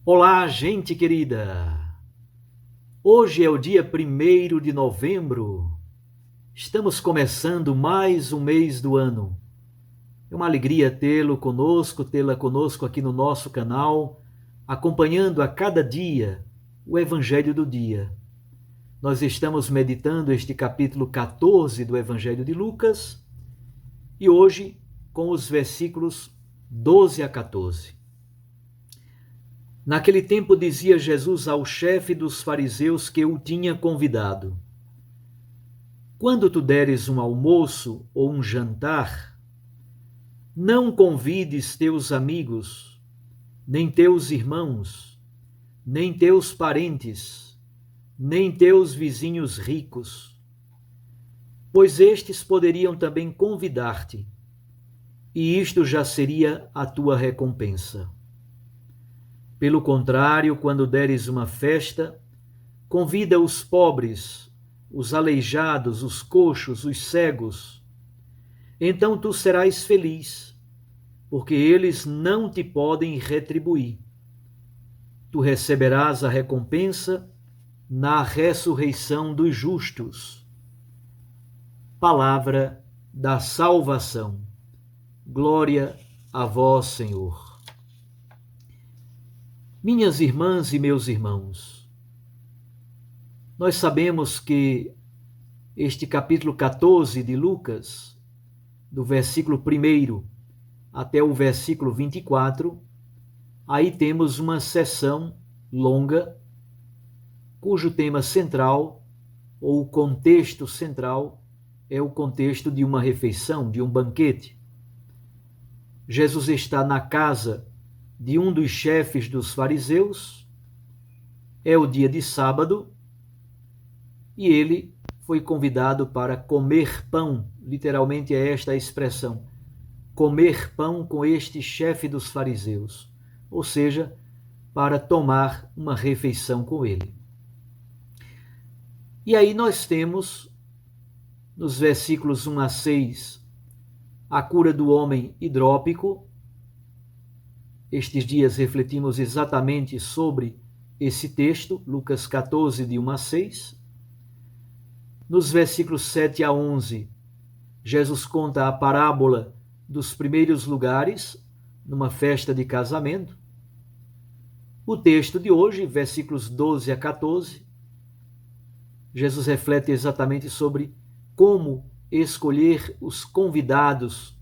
Olá, gente querida! Hoje é o dia 1º de novembro. Estamos começando mais um mês do ano. É uma alegria tê-la conosco aqui no nosso canal, acompanhando a cada dia o Evangelho do dia. Nós estamos meditando este capítulo 14 do Evangelho de Lucas e hoje com os versículos 12 a 14. Naquele tempo dizia Jesus ao chefe dos fariseus que o tinha convidado: quando tu deres um almoço ou um jantar, não convides teus amigos, nem teus irmãos, nem teus parentes, nem teus vizinhos ricos, pois estes poderiam também convidar-te, e isto já seria a tua recompensa. Pelo contrário, quando deres uma festa, convida os pobres, os aleijados, os coxos, os cegos. Então tu serás feliz, porque eles não te podem retribuir. Tu receberás a recompensa na ressurreição dos justos. Palavra da salvação. Glória a vós, Senhor. Minhas irmãs e meus irmãos, nós sabemos que este capítulo 14 de Lucas, do versículo 1 até o versículo 24, aí temos uma sessão longa, cujo tema central, ou o contexto central, é o contexto de uma refeição, de um banquete. Jesus está na casa de um dos chefes dos fariseus, é o dia de sábado, e ele foi convidado para comer pão, literalmente é esta a expressão, comer pão com este chefe dos fariseus, ou seja, para tomar uma refeição com ele. E aí nós temos, nos versículos 1 a 6, a cura do homem hidrópico. Estes dias refletimos exatamente sobre esse texto, Lucas 14, de 1 a 6. Nos versículos 7 a 11, Jesus conta a parábola dos primeiros lugares numa festa de casamento. O texto de hoje, versículos 12 a 14, Jesus reflete exatamente sobre como escolher os convidados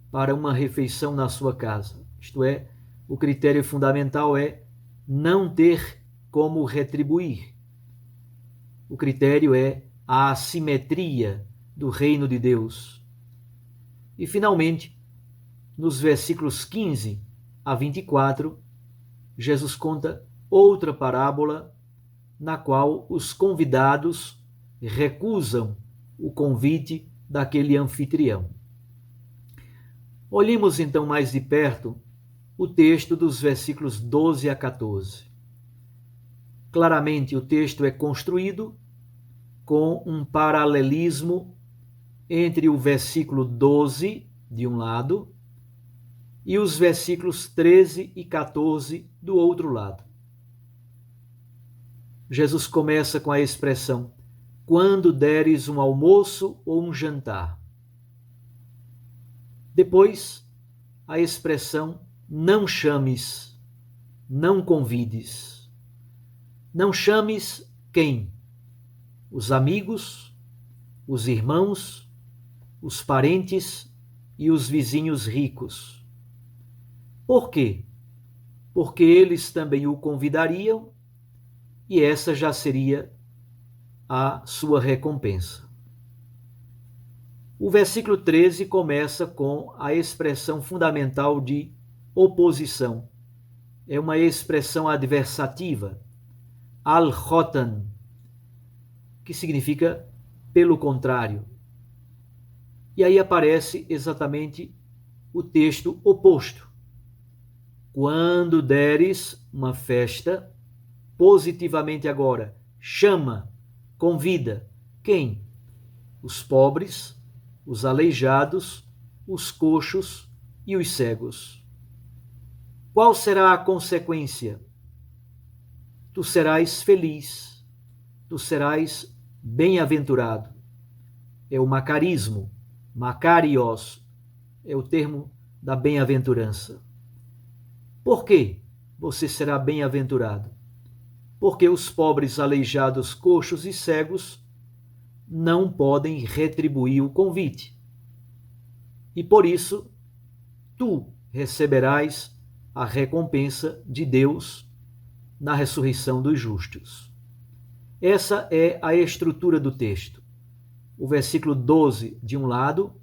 para uma refeição na sua casa. Isto é, o critério fundamental é não ter como retribuir. O critério é a assimetria do reino de Deus. E, finalmente, nos versículos 15 a 24, Jesus conta outra parábola na qual os convidados recusam o convite daquele anfitrião. Olhemos então mais de perto o texto dos versículos 12 a 14. Claramente o texto é construído com um paralelismo entre o versículo 12, de um lado, e os versículos 13 e 14 do outro lado. Jesus começa com a expressão: quando deres um almoço ou um jantar. Depois, a expressão: não chames, não convides. Não chames quem? Os amigos, os irmãos, os parentes e os vizinhos ricos. Por quê? Porque eles também o convidariam e essa já seria a sua recompensa. O versículo 13 começa com a expressão fundamental de oposição. É uma expressão adversativa, al-khotan, que significa pelo contrário. E aí aparece exatamente o texto oposto. Quando deres uma festa, positivamente agora, chama, convida. Quem? Os pobres, os aleijados, os coxos e os cegos. Qual será a consequência? tu serás feliz, tu serás bem-aventurado. É o macarismo, makarios, é o termo da bem-aventurança. Por quê você será bem-aventurado? Porque os pobres, aleijados, coxos e cegos não podem retribuir o convite. E por isso, tu receberás a recompensa de Deus na ressurreição dos justos. Essa é a estrutura do texto. O versículo 12, de um lado,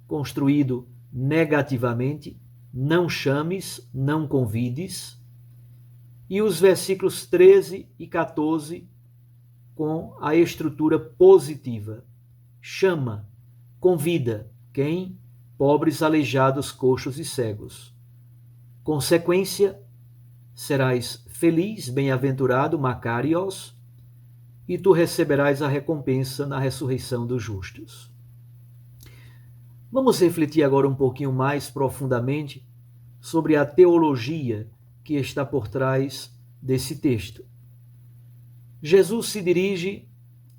construído negativamente, não chames, não convides, e os versículos 13 e 14, com a estrutura positiva. Chama, convida. Quem? Pobres, aleijados, coxos e cegos. Consequência, serás feliz, bem-aventurado, makarios, e tu receberás a recompensa na ressurreição dos justos. Vamos refletir agora um pouquinho mais profundamente sobre a teologia que está por trás desse texto. Jesus se dirige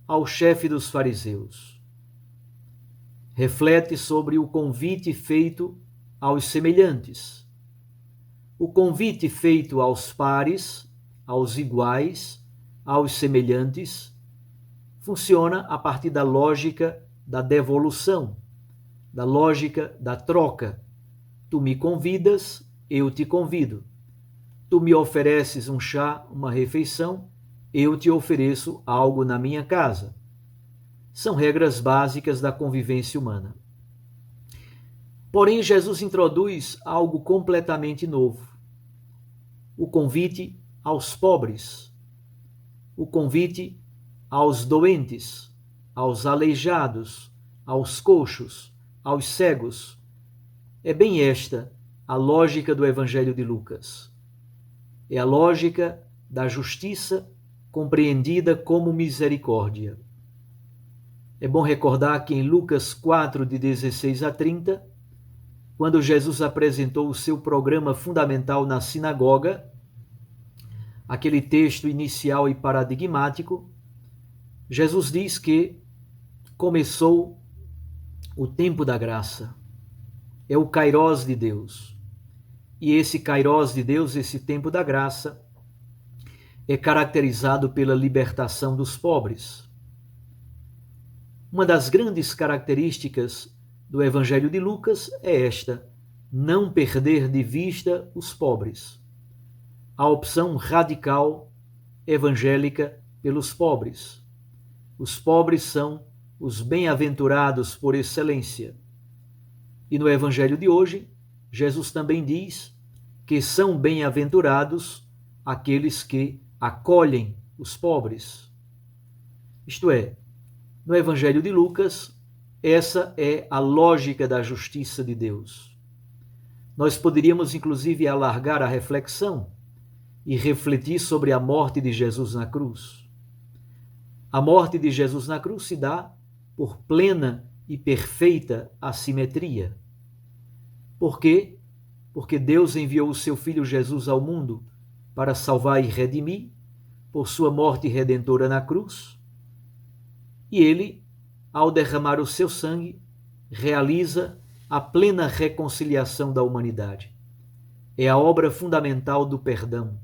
ao chefe dos fariseus. Reflete sobre o convite feito aos semelhantes. O convite feito aos pares, aos iguais, aos semelhantes, funciona a partir da lógica da devolução, da lógica da troca. Tu me convidas, eu te convido. Tu me ofereces um chá, uma refeição, eu te ofereço algo na minha casa. São regras básicas da convivência humana. Porém, Jesus introduz algo completamente novo. O convite aos pobres, o convite aos doentes, aos aleijados, aos coxos, aos cegos. É bem esta a lógica do Evangelho de Lucas. É a lógica da justiça compreendida como misericórdia. É bom recordar que em Lucas 4, de 16 a 30, quando Jesus apresentou o seu programa fundamental na sinagoga, aquele texto inicial e paradigmático, Jesus diz que começou o tempo da graça. É o kairós de Deus. E esse kairós de Deus, esse tempo da graça, é caracterizado pela libertação dos pobres. Uma das grandes características do Evangelho de Lucas é esta: não perder de vista os pobres. A opção radical evangélica pelos pobres. Os pobres são os bem-aventurados por excelência. E no Evangelho de hoje, Jesus também diz que são bem-aventurados aqueles que acolhem os pobres. Isto é, no Evangelho de Lucas, essa é a lógica da justiça de Deus. Nós poderíamos, inclusive, alargar a reflexão e refletir sobre a morte de Jesus na cruz. A morte de Jesus na cruz se dá por plena e perfeita assimetria. Por quê? Porque Deus enviou o seu Filho Jesus ao mundo para salvar e redimir por sua morte redentora na cruz. E ele, ao derramar o seu sangue, realiza a plena reconciliação da humanidade. É a obra fundamental do perdão.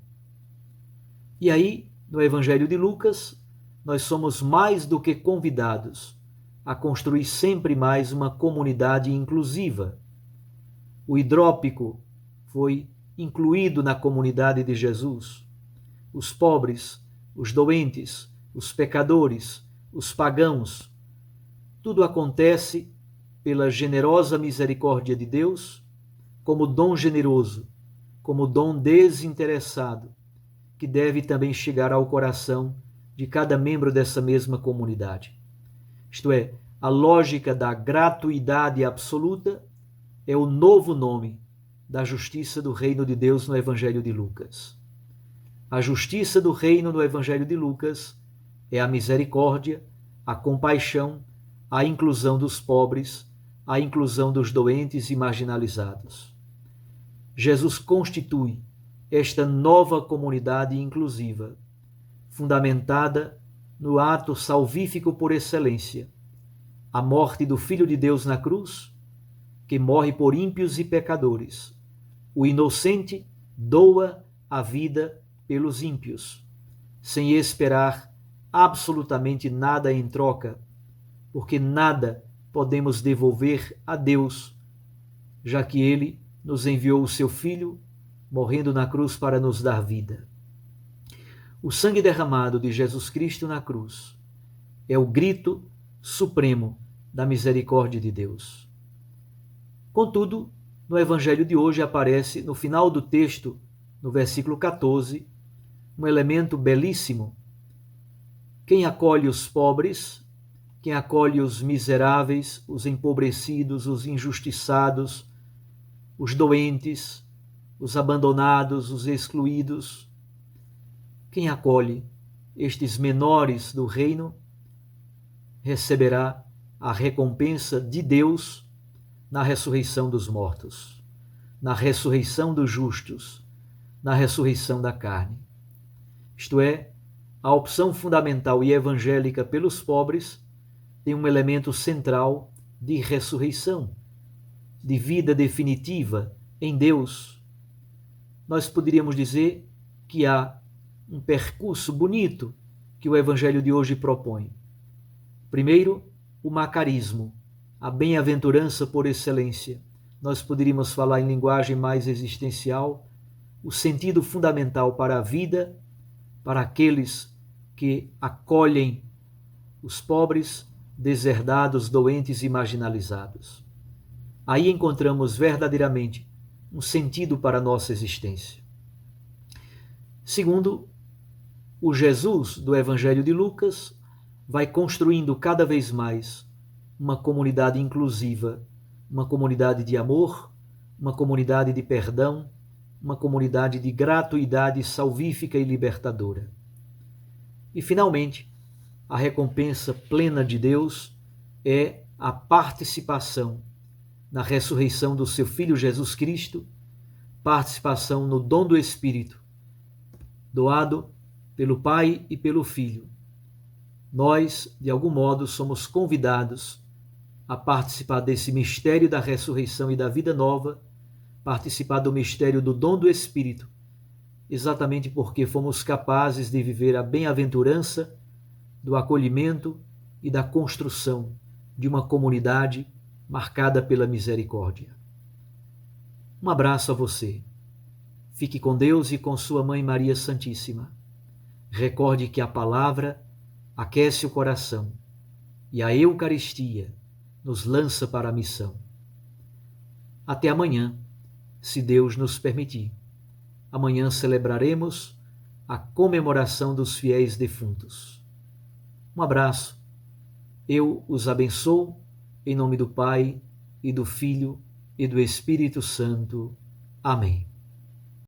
E aí, no Evangelho de Lucas, nós somos mais do que convidados a construir sempre mais uma comunidade inclusiva. O hidrópico foi incluído na comunidade de Jesus. Os pobres, os doentes, os pecadores, os pagãos. Tudo acontece pela generosa misericórdia de Deus, como dom generoso, como dom desinteressado, que deve também chegar ao coração de cada membro dessa mesma comunidade. Isto é, a lógica da gratuidade absoluta é o novo nome da justiça do reino de Deus no Evangelho de Lucas. A justiça do reino no Evangelho de Lucas é a misericórdia, a compaixão, a inclusão dos pobres, a inclusão dos doentes e marginalizados. Jesus constitui esta nova comunidade inclusiva, fundamentada no ato salvífico por excelência, a morte do Filho de Deus na cruz, que morre por ímpios e pecadores. O inocente doa a vida pelos ímpios, sem esperar absolutamente nada em troca, porque nada podemos devolver a Deus, já que Ele nos enviou o seu Filho, morrendo na cruz para nos dar vida. O sangue derramado de Jesus Cristo na cruz é o grito supremo da misericórdia de Deus. Contudo, no Evangelho de hoje aparece, no final do texto, no versículo 14, um elemento belíssimo. Quem acolhe os pobres, quem acolhe os miseráveis, os empobrecidos, os injustiçados, os doentes, os abandonados, os excluídos, quem acolhe estes menores do reino, receberá a recompensa de Deus na ressurreição dos mortos, na ressurreição dos justos, na ressurreição da carne. Isto é, a opção fundamental e evangélica pelos pobres tem um elemento central de ressurreição, de vida definitiva em Deus. Nós poderíamos dizer que há um percurso bonito que o Evangelho de hoje propõe. Primeiro, o macarismo, a bem-aventurança por excelência. Nós poderíamos falar em linguagem mais existencial, o sentido fundamental para a vida, para aqueles que acolhem os pobres, deserdados, doentes e marginalizados. Aí encontramos verdadeiramente um sentido para a nossa existência. Segundo, o Jesus do Evangelho de Lucas vai construindo cada vez mais uma comunidade inclusiva, uma comunidade de amor, uma comunidade de perdão, uma comunidade de gratuidade salvífica e libertadora. E, finalmente, a recompensa plena de Deus é a participação na ressurreição do seu Filho Jesus Cristo, participação no dom do Espírito, doado pelo Pai e pelo Filho. Nós, de algum modo, somos convidados a participar desse mistério da ressurreição e da vida nova, participar do mistério do dom do Espírito, exatamente porque fomos capazes de viver a bem-aventurança do acolhimento e da construção de uma comunidade marcada pela misericórdia. Um abraço a você. Fique com Deus e com sua Mãe Maria Santíssima. Recorde que a palavra aquece o coração e a Eucaristia nos lança para a missão. Até amanhã, se Deus nos permitir. Amanhã celebraremos a comemoração dos fiéis defuntos. Um abraço. Eu os abençoo em nome do Pai e do Filho e do Espírito Santo. Amém.